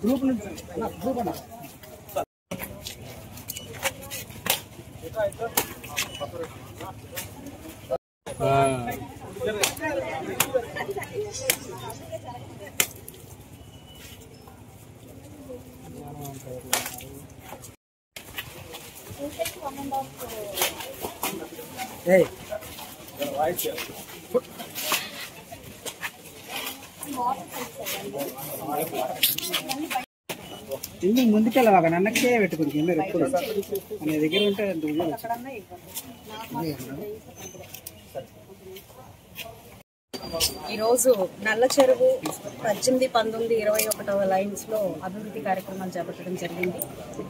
Group group Hey. ఇల్లు ముందుకెళ్ళవాక నన్నకే పెట్టుకుని కింద ఎప్పుడు మన దగ్గర ఉంటే ఈరోజు నల్ల చెరువు 18, 19, 21వ లైన్స్ లో అభివృద్ధి కార్యక్రమాలు చేపట్టడం జరిగింది.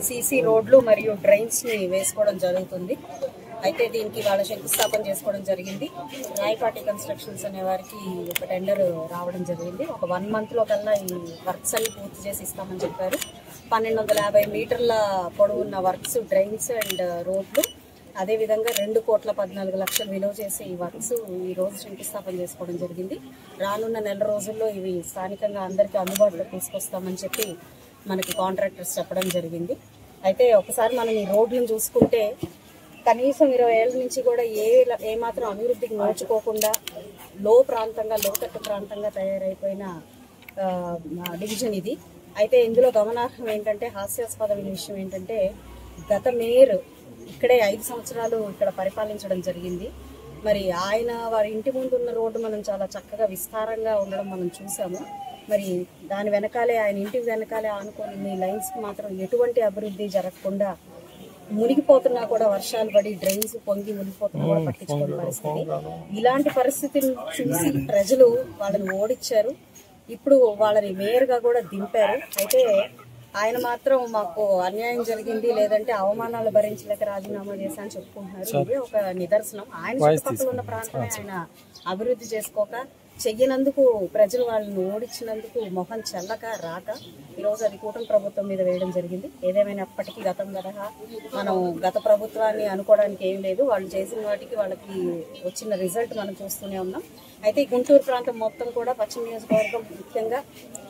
సీసీ రోడ్లు మరియు డ్రైన్స్ ని వేసుకోవడం జరుగుతుంది. అయితే దీనికి వాళ్ళ శంకుస్థాపన చేసుకోవడం జరిగింది. రాయపాటి కన్స్ట్రక్షన్స్ అనే వారికి ఒక టెండర్ రావడం జరిగింది. ఒక 1 month లో కల్లా ఈ వర్క్స్ అన్ని పూర్తి చేసి ఇస్తామని చెప్పారు. 1250 మీటర్ల పొడవున్న వర్క్స్, డ్రైన్స్ అండ్ రోడ్లు, అదేవిధంగా 2,14,00,00,000 విలువ చేసి ఈ వర్క్స్ ఈ రోజు శంకుస్థాపన చేసుకోవడం జరిగింది. రానున్న నెల రోజుల్లో ఇవి స్థానికంగా అందరికీ అందుబాటులో తీసుకొస్తామని చెప్పి మనకి కాంట్రాక్టర్స్ చెప్పడం జరిగింది. అయితే ఒకసారి మనం ఈ రోడ్లను చూసుకుంటే కనీసం 20 ఏళ్ల నుంచి కూడా ఏమాత్రం అభివృద్ధికి నోచుకోకుండా లోతట్టు ప్రాంతంగా తయారైపోయిన డివిజన్ ఇది. అయితే ఇందులో గమనార్హం ఏంటంటే, హాస్యాస్పదమైన విషయం ఏంటంటే, గత మేయర్ ఇక్కడే 5 సంవత్సరాలు ఇక్కడ పరిపాలించడం జరిగింది. మరి వారి ఇంటి ముందు ఉన్న రోడ్డు మనం చాలా చక్కగా విస్తారంగా ఉండడం మనం చూసాము. మరి దాని వెనకాలే, ఆయన ఇంటి వెనకాలే ఆనుకొని లైన్స్ మాత్రం ఎటువంటి అభివృద్ధి జరగకుండా మునిగిపోతున్నా కూడా, వర్షాలు పడి డ్రైన్స్ పొంగి మునిగిపోతున్నా కూడా పట్టించుకోని పరిస్థితి. ఇలాంటి పరిస్థితిని చూసి ప్రజలు వాళ్ళని ఓడించారు. ఇప్పుడు వాళ్ళని మేయర్గా కూడా దింపారు. అయితే ఆయన మాత్రం మాకు అన్యాయం జరిగింది, లేదంటే అవమానాలు భరించలేక రాజీనామా చేశా అని చెప్పుకుంటున్నారు. ఇదే ఒక నిదర్శనం. ఆయన చుట్టుపక్కల ఉన్న ప్రాంతమే ఆయన అభివృద్ధి చేసుకోక, చెయ్యనందుకు ప్రజలు వాళ్ళని ఓడించినందుకు మొహం చెల్లక రాక ఈరోజు అది కూటమి ప్రభుత్వం మీద వేయడం జరిగింది. ఏదేమైనప్పటికీ గతం గదహా మనం గత ప్రభుత్వాన్ని అనుకోవడానికి ఏం లేదు. వాళ్ళు చేసిన వాటికి వాళ్ళకి వచ్చిన రిజల్ట్ మనం చూస్తూనే ఉన్నాం. అయితే గుంటూరు ప్రాంతం మొత్తం కూడా, పశ్చిమ నియోజకవర్గం ముఖ్యంగా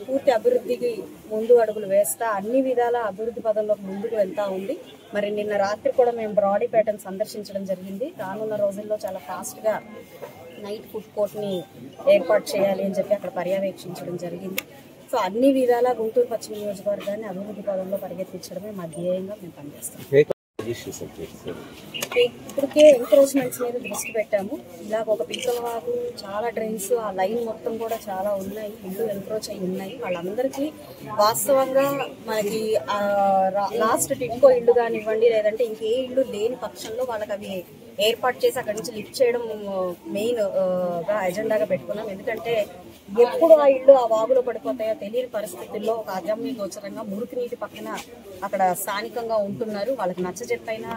పూర్తి అభివృద్ధికి ముందు అడుగులు వేస్తా, అన్ని విధాల అభివృద్ధి పదంలోకి ముందుకు వెళ్తా ఉంది. మరి నిన్న రాత్రి కూడా మేము బ్రాడీపేటను సందర్శించడం జరిగింది. రానున్న రోజుల్లో చాలా ఫాస్ట్గా నైట్ ఫుడ్ కోర్ట్ని ఏర్పాటు చేయాలి అని చెప్పి అక్కడ పర్యవేక్షించడం జరిగింది. సో అన్ని విధాల గుంటూరు పశ్చిమ నియోజకవర్గాన్ని అభివృద్ధి పదంలో పరిగెత్తించడమే మా ధ్యేయంగా మేము పనిచేస్తాం. ఇప్పటికే ఎంక్రోచ్మెంట్స్ మీద దృష్టి పెట్టాము. ఇలాగ ఒక పిక్కలవాగు, చాలా డ్రైన్స్, ఆ లైన్ మొత్తం కూడా చాలా ఉన్నాయి, ఇల్లు ఎంక్రోచ్ అయి ఉన్నాయి. వాళ్ళందరికీ వాస్తవంగా మనకి లాస్ట్ టిడ్కో ఇల్లు కానివ్వండి, లేదంటే ఇంకే ఇల్లు లేని పక్షంలో వాళ్ళకి అవి ఏర్పాటు చేసి అక్కడి నుంచి లిఫ్ట్ చేయడం మెయిన్ గా ఎజెండాగా పెట్టుకున్నాం. ఎందుకంటే ఎప్పుడు ఆ ఇల్లు ఆ వాగులో పడిపోతాయో తెలియని పరిస్థితుల్లో ఒక అజమ్య గోచరంగా మురికి నీటి పక్కన అక్కడ స్థానికంగా ఉంటున్నారు. వాళ్ళకి నచ్చజెప్పైనా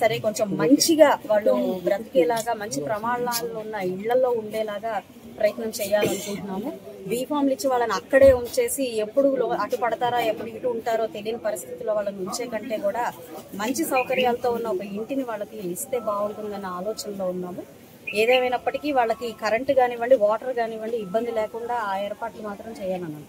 సరే కొంచెం మంచిగా వాళ్ళు బ్రతికేలాగా, మంచి ప్రమాణాలు ఉన్న ఇళ్లలో ఉండేలాగా ప్రయత్నం చేయాలనుకుంటున్నాము. బీఫామ్లు ఇచ్చి వాళ్ళని అక్కడే ఉంచేసి ఎప్పుడు అటు పడతారా ఎప్పుడు ఇటు ఉంటారో తెలియని పరిస్థితుల్లో వాళ్ళని ఉంచే కంటే కూడా మంచి సౌకర్యాలతో ఉన్న ఒక ఇంటిని వాళ్ళకి ఇస్తే బాగుంటుందన్న ఆలోచనలో ఉన్నాము. ఏదేమైనప్పటికీ వాళ్ళకి కరెంటు కానివ్వండి, వాటర్ కానివ్వండి ఇబ్బంది లేకుండా ఆ ఏర్పాట్లు మాత్రం చేయాలన్నారు.